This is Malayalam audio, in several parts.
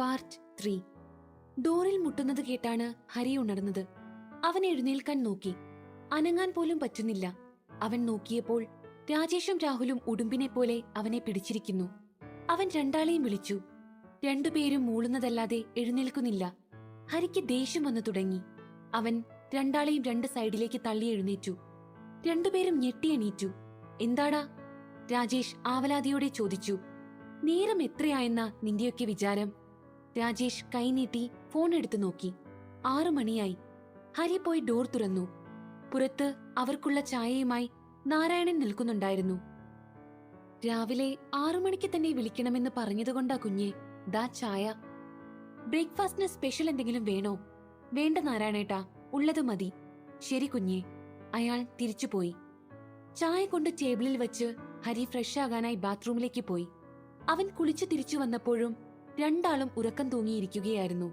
പാർട്ട് 3. ഡോറിൽ മുട്ടുന്നത് കേട്ടാണ് ഹരി ഉണർന്നത്. അവൻ എഴുന്നേൽക്കാൻ നോക്കി. അനങ്ങാൻ പോലും പറ്റുന്നില്ല. അവൻ നോക്കിയപ്പോൾ രാജേഷും രാഹുലും ഉടുമ്പിനെ പോലെ അവനെ പിടിച്ചിരിക്കുന്നു. അവൻ രണ്ടാളെയും വിളിച്ചു. രണ്ടുപേരും മൂളുന്നതല്ലാതെ എഴുന്നേൽക്കുന്നില്ല. ഹരിക്ക് ദേഷ്യം വന്നു തുടങ്ങി. അവൻ രണ്ടാളെയും രണ്ട് സൈഡിലേക്ക് തള്ളി എഴുന്നേറ്റു. രണ്ടുപേരും ഞെട്ടി എണീറ്റു. എന്താടാ? രാജേഷ് ആവലാതിയോടെ ചോദിച്ചു. നേരം എത്രയായെന്നാ നിന്റെയൊക്കെ വിചാരം? രാജേഷ് കൈനീട്ടി ഫോൺ എടുത്തു നോക്കി. 6 മണിയായി. ഹരി പോയി ഡോർ തുറന്നു. പുറത്ത് അവർക്കുള്ള ചായയുമായി നാരായണൻ നിൽക്കുന്നുണ്ടായിരുന്നു. രാവിലെ 6 മണിക്ക് തന്നെ വിളിക്കണമെന്ന് പറഞ്ഞതുകൊണ്ടാ കുഞ്ഞെ, ദാ ചായ. ബ്രേക്ക്ഫാസ്റ്റിന് സ്പെഷ്യൽ എന്തെങ്കിലും വേണോ? വേണ്ട നാരായണേട്ടാ, ഉള്ളത് മതി. ശരി കുഞ്ഞെ. അയാൾ തിരിച്ചുപോയി. ചായ കൊണ്ട് ടേബിളിൽ വെച്ച് ഹരി ഫ്രഷ് ആകാനായി ബാത്റൂമിലേക്ക് പോയി. അവൻ കുളിച്ചു തിരിച്ചു വന്നപ്പോഴും രണ്ടാളും ഉറക്കം തൂങ്ങിയിരിക്കുകയായിരുന്നു.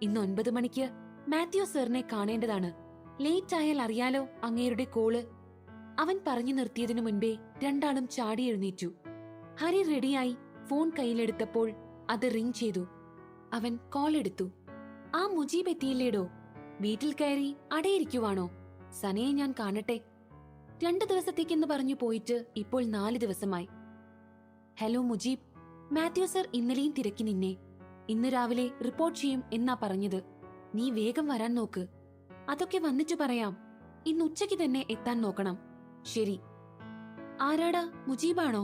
ഇന്ന് 9 മണിക്ക് മാത്യു സാറിനെ കാണേണ്ടതാണ്. ലേറ്റ് ആയാൽ അറിയാലോ അങ്ങേരുടെ കോള്. അവൻ പറഞ്ഞു നിർത്തിയതിനു മുൻപേ രണ്ടാളും ചാടി എഴുന്നേറ്റു. ഹരി റെഡിയായി ഫോൺ കയ്യിലെടുത്തപ്പോൾ അത് റിംഗ് ചെയ്തു. അവൻ കോൾ എടുത്തു. ആ മുജീബ് എത്തിയില്ലേടോ? വീട്ടിൽ കയറി അടയിരിക്കുവാണോ? സനയെ ഞാൻ കാണട്ടെ. 2 ദിവസത്തേക്കെന്ന് പറഞ്ഞു പോയിട്ട് ഇപ്പോൾ 4 ദിവസമായി. ഹലോ മുജീബ്, മാത്യു സർ ഇന്നലെയും തിരക്കി നിന്നെ. ഇന്ന് രാവിലെ റിപ്പോർട്ട് ചെയ്യും എന്നാ പറഞ്ഞത്. നീ വേഗം വരാൻ നോക്ക്. അതൊക്കെ വന്നിട്ട് പറയാം. ഇന്ന് ഉച്ചയ്ക്ക് തന്നെ എത്താൻ നോക്കണം. ശരി. ആരാടാ, മുജീബാണോ?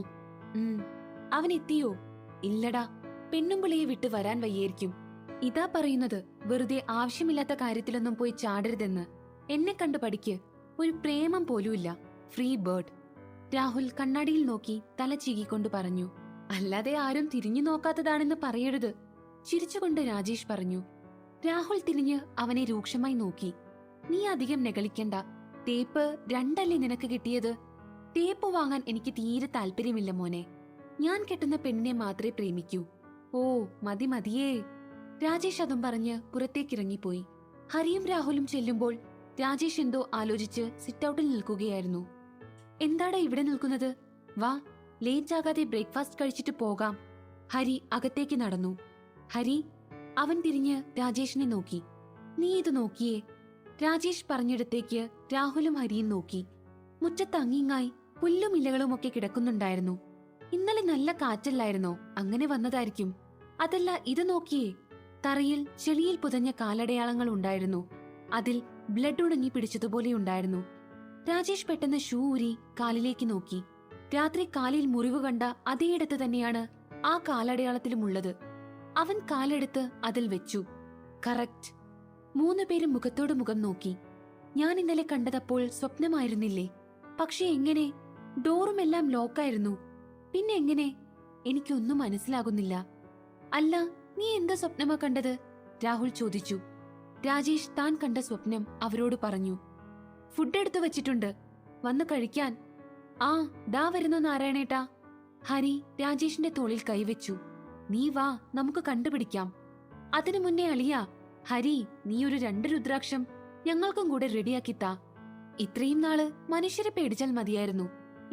അവൻ എത്തിയോ? ഇല്ലടാ, പെണ്ണുമ്പിളിയെ വിട്ട് വരാൻ വയ്യായിരിക്കും. ഇതാ പറയുന്നത്, വെറുതെ ആവശ്യമില്ലാത്ത കാര്യത്തിലൊന്നും പോയി ചാടരുതെന്ന്. എന്നെ കണ്ടു പഠിക്ക്. ഒരു പ്രേമം പോലുമില്ല. Free bird. രാഹുൽ കണ്ണാടിയിൽ നോക്കി തല ചീകിക്കൊണ്ട് പറഞ്ഞു. അല്ലാതെ ആരും തിരിഞ്ഞു നോക്കാത്തതാണെന്ന് പറയരുത്. ചിരിച്ചുകൊണ്ട് രാജേഷ് പറഞ്ഞു. രാഹുൽ തിരിഞ്ഞ് അവനെ രൂക്ഷമായി നോക്കി. നീ അധികം നെകളിക്കണ്ട. ടേപ്പ് 2 അല്ലേ നിനക്ക് കിട്ടിയത്? ടേപ്പ് വാങ്ങാൻ എനിക്ക് തീരെ താല്പര്യമില്ല മോനെ. ഞാൻ കെട്ടുന്ന പെണ്ണിനെ മാത്രമേ പ്രേമിക്കൂ. ഓ മതി മതിയേ. രാജേഷ് അതും പറഞ്ഞ് പുറത്തേക്കിറങ്ങിപ്പോയി. ഹരിയും രാഹുലും ചെല്ലുമ്പോൾ രാജേഷ് എന്തോ ആലോചിച്ച് സിറ്റൌട്ടിൽ നിൽക്കുകയായിരുന്നു. എന്താടാ ഇവിടെ നിൽക്കുന്നത്? വാ, ലേറ്റ് ആകാതെ ബ്രേക്ക്ഫാസ്റ്റ് കഴിച്ചിട്ട് പോകാം. ഹരി അകത്തേക്ക് നടന്നു. ഹരി, അവൻ തിരിഞ്ഞ് രാജേഷിനെ നോക്കി. നീ ഇത് നോക്കിയേ. രാജേഷ് പറഞ്ഞിടത്തേക്ക് രാഹുലും ഹരിയും നോക്കി. മുറ്റത്ത് അങ്ങിങ്ങായി പുല്ലും ഇലകളുമൊക്കെ കിടക്കുന്നുണ്ടായിരുന്നു. ഇന്നലെ നല്ല കാറ്റല്ലായിരുന്നോ? അങ്ങനെ വന്നതായിരിക്കും. അതല്ല, ഇത് നോക്കിയേ. തറയിൽ ചെളിയിൽ പുതഞ്ഞ കാലടയാളങ്ങൾ ഉണ്ടായിരുന്നു. അതിൽ ബ്ലഡ് ഉണങ്ങി പിടിച്ചതുപോലെയുണ്ടായിരുന്നു. രാജേഷ് പെട്ടെന്ന് ഷൂ ഊരി കാലിലേക്ക് നോക്കി. രാത്രി കാലിൽ മുറിവ് കണ്ട അതേയിടത്ത് തന്നെയാണ് ആ കാലടയാളത്തിലുമുള്ളത്. അവൻ കാലെടുത്ത് അതിൽ വെച്ചു. കറക്റ്റ്. 3 പേരും മുഖത്തോട് മുഖം നോക്കി. ഞാൻ ഇന്നലെ കണ്ടതപ്പോൾ സ്വപ്നമായിരുന്നില്ലേ? പക്ഷെ എങ്ങനെ? ഡോറുമെല്ലാം ലോക്കായിരുന്നു. പിന്നെ എങ്ങനെ? എനിക്കൊന്നും മനസ്സിലാകുന്നില്ല. അല്ല, നീ എന്താ സ്വപ്നമാ കണ്ടത്? രാഹുൽ ചോദിച്ചു. രാജേഷ് താൻ കണ്ട സ്വപ്നം അവരോട് പറഞ്ഞു. ഫുഡ് എടുത്തു വച്ചിട്ടുണ്ട്, വന്നു കഴിക്കാൻ. ആ ദാ വരുന്നു നാരായണേട്ടാ. ഹരി രാജേഷിന്റെ തോളിൽ കൈവച്ചു. നീ വാ, നമുക്ക് കണ്ടുപിടിക്കാം. അതിനു മുന്നേ അളിയാ, ഹരി നീ ഒരു 2 രുദ്രാക്ഷം ഞങ്ങൾക്കും കൂടെ റെഡിയാക്കിത്താ. ഇത്രയും നാള് മനുഷ്യരെ പേടിച്ചാൽ മതിയായിരുന്നു.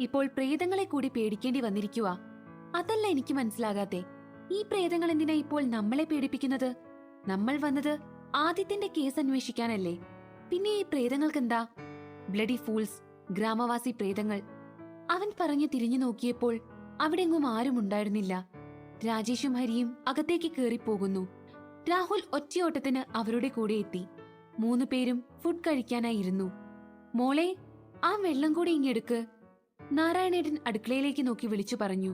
ഇപ്പോൾ പ്രേതങ്ങളെ കൂടി പേടിക്കേണ്ടി വന്നിരിക്കുവാ. അതല്ല എനിക്ക് മനസ്സിലാകാത്തെ. ഈ പ്രേതങ്ങൾ എന്തിനാ ഇപ്പോൾ നമ്മളെ പേടിപ്പിക്കുന്നത്? നമ്മൾ വന്നത് ആദിത്യന്റെ കേസ് അന്വേഷിക്കാനല്ലേ? പിന്നെ ഈ പ്രേതങ്ങൾക്കെന്താ? Bloody fools, ഗ്രാമവാസി പ്രേതങ്ങൾ. അവൻ പറഞ്ഞു തിരിഞ്ഞു നോക്കിയപ്പോൾ അവിടെങ്ങും ആരും ഉണ്ടായിരുന്നില്ല. രാജേഷും ഹരിയും അകത്തേക്ക് കേറിപ്പോകുന്നു. രാഹുൽ ഒറ്റയോട്ടത്തിന് അവരുടെ കൂടെ എത്തി. 3 പേരും ഫുഡ് കഴിക്കാനായിരുന്നു. മോളെ, ആ വെള്ളം കൂടി ഇങ്ങെടുക്ക്. നാരായണേട്ടൻ അടുക്കളയിലേക്ക് നോക്കി വിളിച്ചു പറഞ്ഞു.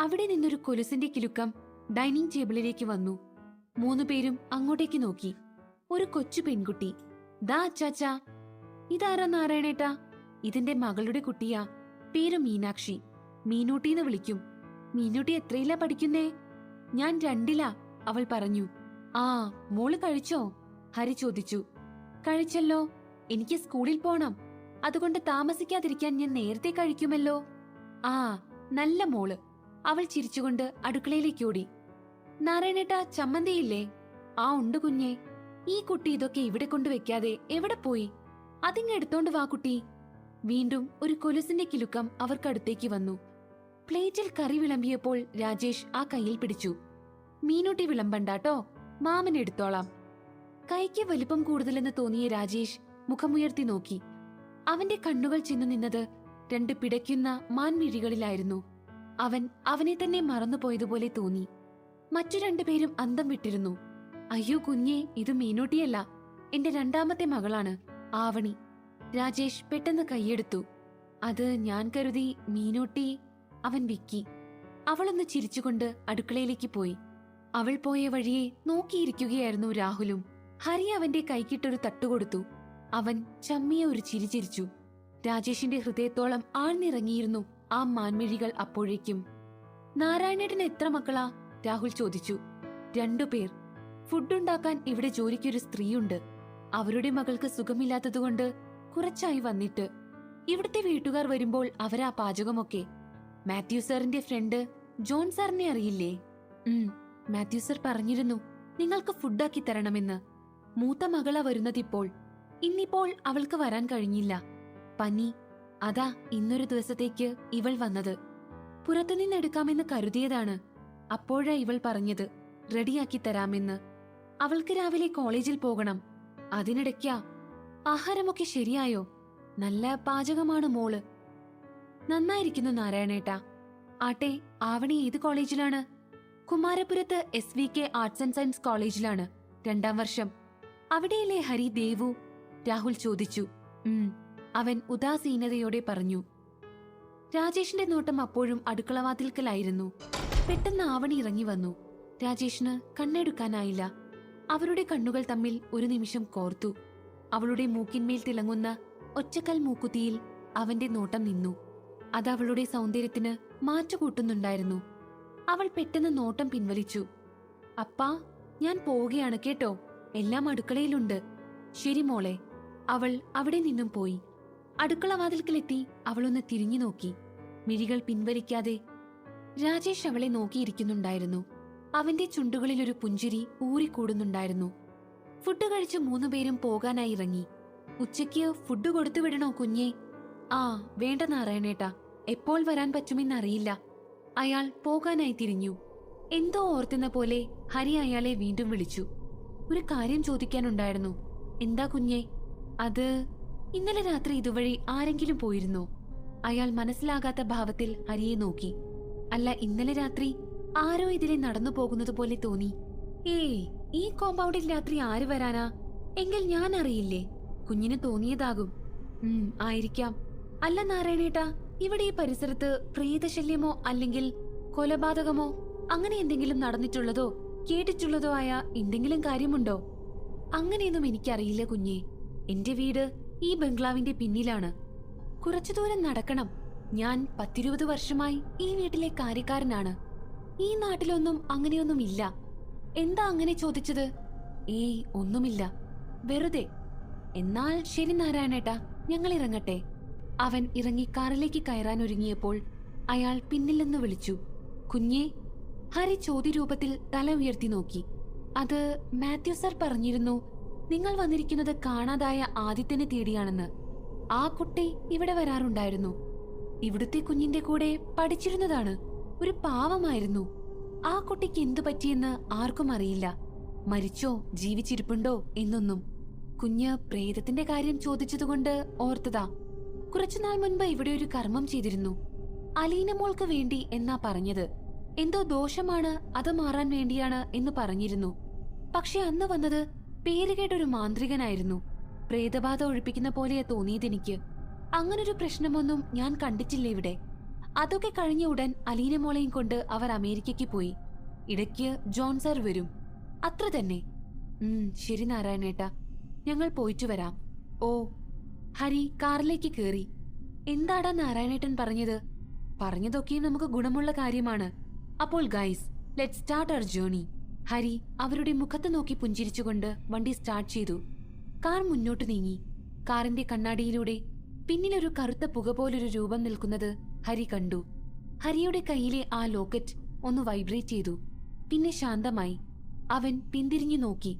അവിടെ നിന്നൊരു കൊലുസിന്റെ കിലുക്കം ഡൈനിങ് ടേബിളിലേക്ക് വന്നു. 3 പേരും അങ്ങോട്ടേക്ക് നോക്കി. ഒരു കൊച്ചു പെൺകുട്ടി. ദാ അച്ചാച്ചാ. ഇതാരാ നാരായണേട്ടാ? ഇതിന്റെ മകളുടെ കുട്ടിയാ. പേര് മീനാക്ഷി. മീനൂട്ടിന്ന് വിളിക്കും. മീനൂട്ടി എത്രയിലാ പഠിക്കുന്നേ? ഞാൻ 2ലാ, അവൾ പറഞ്ഞു. ആ, മോള് കഴിച്ചോ? ഹരി ചോദിച്ചു. കഴിച്ചല്ലോ. എനിക്ക് സ്കൂളിൽ പോണം. അതുകൊണ്ട് താമസിക്കാതിരിക്കാൻ ഞാൻ നേരത്തെ കഴിക്കുമല്ലോ. ആ, നല്ല മോള്. അവൾ ചിരിച്ചുകൊണ്ട് അടുക്കളയിലേക്ക് ഓടി. നാരായണേട്ടാ, ചമ്മന്തിയില്ലേ? ആ ഉണ്ട് കുഞ്ഞേ. ഈ കുട്ടി ഇതൊക്കെ ഇവിടെ കൊണ്ടുവെക്കാതെ എവിടെ പോയി? അതിങ്ങെടുത്തോണ്ട് വാ കുട്ടി. വീണ്ടും ഒരു കൊലുസിന്റെ കിലുക്കം അവർക്കടുത്തേക്ക് വന്നു. പ്ലേറ്റിൽ കറി വിളമ്പിയപ്പോൾ രാജേഷ് ആ കയ്യിൽ പിടിച്ചു. മീനൂട്ടി വിളമ്പണ്ടാട്ടോ, മാമൻ എടുത്തോളാം. കൈക്ക് വലിപ്പം കൂടുതലെന്ന് തോന്നിയ രാജേഷ് മുഖമുയർത്തി നോക്കി. അവന്റെ കണ്ണുകൾ ചെന്നു നിന്നത് 2 പിടയ്ക്കുന്ന മാൻമിഴികളിലായിരുന്നു. അവൻ അവനെ തന്നെ മറന്നുപോയതുപോലെ തോന്നി. മറ്റു 2 പേരും അന്തം വിട്ടിരുന്നു. അയ്യോ കുഞ്ഞേ, ഇത് മീനൂട്ടിയല്ല, എന്റെ 2ാമത്തെ മകളാണ്, ആവണി. രാജേഷ് പെട്ടെന്ന് കൈയെടുത്തു. അത് ഞാൻ കരുതി മീനൂട്ടി. അവൻ വിക്കി. അവളൊന്ന് ചിരിച്ചുകൊണ്ട് അടുക്കളയിലേക്ക് പോയി. അവൾ പോയ വഴിയെ നോക്കിയിരിക്കുകയായിരുന്നു രാഹുലും. ഹരി അവന്റെ കൈക്കിട്ടൊരു തട്ടുകൊടുത്തു. അവൻ ചമ്മിയ ഒരു ചിരി ചിരിച്ചു. രാജേഷിന്റെ ഹൃദയത്തോളം ആഴ്ന്നിറങ്ങിയിരുന്നു ആ മാൻമിഴികൾ. അപ്പോഴേക്കും നാരായണേട്ടന് എത്ര മക്കളാ? രാഹുൽ ചോദിച്ചു. 2 പേർ. ഫുഡുണ്ടാക്കാൻ ഇവിടെ ജോലിക്കൊരു സ്ത്രീയുണ്ട്. അവരുടെ മകൾക്ക് സുഖമില്ലാത്തതുകൊണ്ട് കുറച്ചായി വന്നിട്ട്. ഇവിടുത്തെ വീട്ടുകാർ വരുമ്പോൾ അവരാ പാചകമൊക്കെ. മാത്യു സാറിന്റെ ഫ്രണ്ട് ജോൺ സാറിനെ അറിയില്ലേ? മാത്യു സാർ പറഞ്ഞിരുന്നു നിങ്ങൾക്ക് ഫുഡാക്കി തരണമെന്ന്. മൂത്ത മകളാ വരുന്നതിപ്പോൾ. ഇന്നിപ്പോൾ അവൾക്ക് വരാൻ കഴിഞ്ഞില്ല, പനി. അതാ ഇന്നൊരു ദിവസത്തേക്ക് ഇവൾ വന്നത്. പുറത്തുനിന്നെടുക്കാമെന്ന് കരുതിയതാണ്. അപ്പോഴാ ഇവൾ പറഞ്ഞത് റെഡിയാക്കി തരാമെന്ന്. അവൾക്ക് രാവിലെ കോളേജിൽ പോകണം. അതിനിടയ്ക്കാ. ആഹാരമൊക്കെ ശരിയായോ? നല്ല പാചകമാണ് മോള്. നന്നായിരിക്കുന്നു നാരായണേട്ടാ. ആട്ടെ, ആവണി ഏത് കോളേജിലാണ്? കുമാരപുരത്ത് SVK ആർട്സ് ആൻഡ് സയൻസ് കോളേജിലാണ്, 2ാം വർഷം. അവിടെയല്ലേ ഹരി ദേവു? രാഹുൽ ചോദിച്ചു. അവൻ ഉദാസീനതയോടെ പറഞ്ഞു. രാജേഷിന്റെ നോട്ടം അപ്പോഴും അടുക്കളവാതിൽക്കലായിരുന്നു. പെട്ടെന്ന് ആവണി ഇറങ്ങി വന്നു. രാജേഷിന് കണ്ണെടുക്കാനായില്ല. അവരുടെ കണ്ണുകൾ തമ്മിൽ ഒരു നിമിഷം കോർത്തു. അവളുടെ മൂക്കിന്മേൽ തിളങ്ങുന്ന ഒറ്റക്കൽ മൂക്കുത്തിയിൽ അവന്റെ നോട്ടം നിന്നു. അതവളുടെ സൗന്ദര്യത്തിന് മാറ്റുകൂട്ടുന്നുണ്ടായിരുന്നു. അവൾ പെട്ടെന്ന് നോട്ടം പിൻവലിച്ചു. അപ്പാ, ഞാൻ പോവുകയാണ് കേട്ടോ, എല്ലാം അടുക്കളയിലുണ്ട്. ശരി മോളെ. അവൾ അവിടെ നിന്നും പോയി. അടുക്കളവാതിൽക്കലെത്തി അവളൊന്ന് തിരിഞ്ഞു നോക്കി. മിഴികൾ പിൻവലിക്കാതെ രാജേഷ് അവളെ നോക്കിയിരിക്കുന്നുണ്ടായിരുന്നു. അവന്റെ ചുണ്ടുകളിലൊരു പുഞ്ചിരി ഊറിക്കൂടുന്നുണ്ടായിരുന്നു. ഫുഡ് കഴിച്ച് 3 പേരും പോകാനായി ഇറങ്ങി. ഉച്ചയ്ക്ക് ഫുഡ് കൊടുത്തു വിടണോ കുഞ്ഞേ? ആ വേണ്ട നാരായണേട്ടാ, എപ്പോൾ വരാൻ പറ്റുമെന്നറിയില്ല. അയാൾ പോകാനായി തിരിഞ്ഞു. എന്തോ ഓർത്തുന്ന പോലെ ഹരി അയാളെ വീണ്ടും വിളിച്ചു. ഒരു കാര്യം ചോദിക്കാനുണ്ടായിരുന്നു. എന്താ കുഞ്ഞേ? അത് ഇന്നലെ രാത്രി ഇതുവഴി ആരെങ്കിലും പോയിരുന്നോ? അയാൾ മനസ്സിലാകാത്ത ഭാവത്തിൽ ഹരിയെ നോക്കി. അല്ല, ഇന്നലെ രാത്രി ആരോ ഇതിലെ നടന്നു പോകുന്നത് പോലെ തോന്നി. ഏയ്, ഈ കോമ്പൗണ്ടിൽ രാത്രി ആര് വരാനാ? എങ്കിൽ ഞാൻ അറിയില്ലേ. കുഞ്ഞിന് തോന്നിയതാകും. ആയിരിക്കാം. അല്ല നാരായണേട്ടാ, ഇവിടെ ഈ പരിസരത്ത് പ്രേതശല്യമോ അല്ലെങ്കിൽ കൊലപാതകമോ അങ്ങനെ എന്തെങ്കിലും നടന്നിട്ടുള്ളതോ കേട്ടിട്ടുള്ളതോ ആയ എന്തെങ്കിലും കാര്യമുണ്ടോ? അങ്ങനെയൊന്നും എനിക്കറിയില്ല കുഞ്ഞേ. എന്റെ വീട് ഈ ബംഗ്ലാവിന്റെ പിന്നിലാണ്. കുറച്ചു ദൂരം നടക്കണം. ഞാൻ 10-20 വർഷമായി ഈ വീട്ടിലെ കാര്യക്കാരനാണ്. ഈ നാട്ടിലൊന്നും അങ്ങനെയൊന്നും ഇല്ല. എന്താ അങ്ങനെ ചോദിച്ചത്? ഏയ്, ഒന്നുമില്ല, വെറുതെ. എന്നാൽ ശരി നാരായണേട്ടാ, ഞങ്ങൾ ഇറങ്ങട്ടെ. അവൻ ഇറങ്ങി കാറിലേക്ക് കയറാൻ ഒരുങ്ങിയപ്പോൾ അയാൾ പിന്നിൽ നിന്ന് വിളിച്ചു. കുഞ്ഞേ. ഹരി ചോദ്യരൂപത്തിൽ തല ഉയർത്തി നോക്കി. അത് മാത്യു സാർ പറഞ്ഞിരുന്നു നിങ്ങൾ വന്നിരിക്കുന്നത് കാണാതായ ആദിത്യനെ തേടിയാണെന്ന്. ആ കുട്ടി ഇവിടെ വരാറുണ്ടായിരുന്നു. ഇവിടുത്തെ കുഞ്ഞിന്റെ കൂടെ പഠിച്ചിരുന്നതാണ്. ഒരു പാവമായിരുന്നു. ആ കുട്ടിക്ക് എന്തു പറ്റിയെന്ന് ആർക്കും അറിയില്ല. മരിച്ചോ ജീവിച്ചിരിപ്പുണ്ടോ എന്നൊന്നും. കുഞ്ഞ് പ്രേതത്തിന്റെ കാര്യം ചോദിച്ചതുകൊണ്ട് ഓർത്തതാ. കുറച്ചുനാൾ മുൻപ് ഇവിടെ ഒരു കർമ്മം ചെയ്തിരുന്നു. അലീന മോൾക്ക് വേണ്ടി എന്നാ പറഞ്ഞത്. എന്തോ ദോഷമാണ്, അത് മാറാൻ വേണ്ടിയാണ് എന്ന് പറഞ്ഞിരുന്നു. പക്ഷെ അന്ന് വന്നത് പേരുകേട്ടൊരു മാന്ത്രികനായിരുന്നു. പ്രേതബാധ ഒഴിപ്പിക്കുന്ന പോലെയാ തോന്നിയതെനിക്ക്. അങ്ങനൊരു പ്രശ്നമൊന്നും ഞാൻ കണ്ടിട്ടില്ല ഇവിടെ. അതൊക്കെ കഴിഞ്ഞ ഉടൻ അലീന മോളെയും കൊണ്ട് അവർ അമേരിക്കയ്ക്ക് പോയി. ഇടയ്ക്ക് ജോൺ സാർ വരും, അത്ര തന്നെ. ശരി നാരായണേട്ടാ, ഞങ്ങൾ പോയിട്ടു വരാം. ഓ. ഹരി കാറിലേക്ക് കേറി. എന്താടാ നാരായണേട്ടൻ പറഞ്ഞത്? പറഞ്ഞതൊക്കെ നമുക്ക് ഗുണമുള്ള കാര്യമാണ്. അപ്പോൾ guys, let's start our journey. Hari അവരുടെ മുഖത്ത് നോക്കി പുഞ്ചിരിച്ചുകൊണ്ട് വണ്ടി സ്റ്റാർട്ട് ചെയ്തു. കാർ മുന്നോട്ട് നീങ്ങി. കാറിന്റെ കണ്ണാടിയിലൂടെ പിന്നിലൊരു കറുത്ത പുക പോലൊരു രൂപം നിൽക്കുന്നത് ഹരി കണ്ടു. ഹരിയുടെ കയ്യിലെ ആ ലോക്കറ്റ് ഒന്ന് വൈബ്രേറ്റ് ചെയ്തു. പിന്നെ ശാന്തമായി. അവൻ പിന്തിരിഞ്ഞു നോക്കി.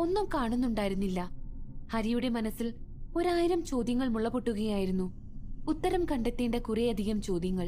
ഒന്നും കാണുന്നുണ്ടായിരുന്നില്ല. ഹരിയുടെ മനസ്സിൽ 1000 ചോദ്യങ്ങൾ മുളപൊട്ടുകയായിരുന്നു. ഉത്തരം കണ്ടെത്തേണ്ട കുറേയധികം ചോദ്യങ്ങൾ.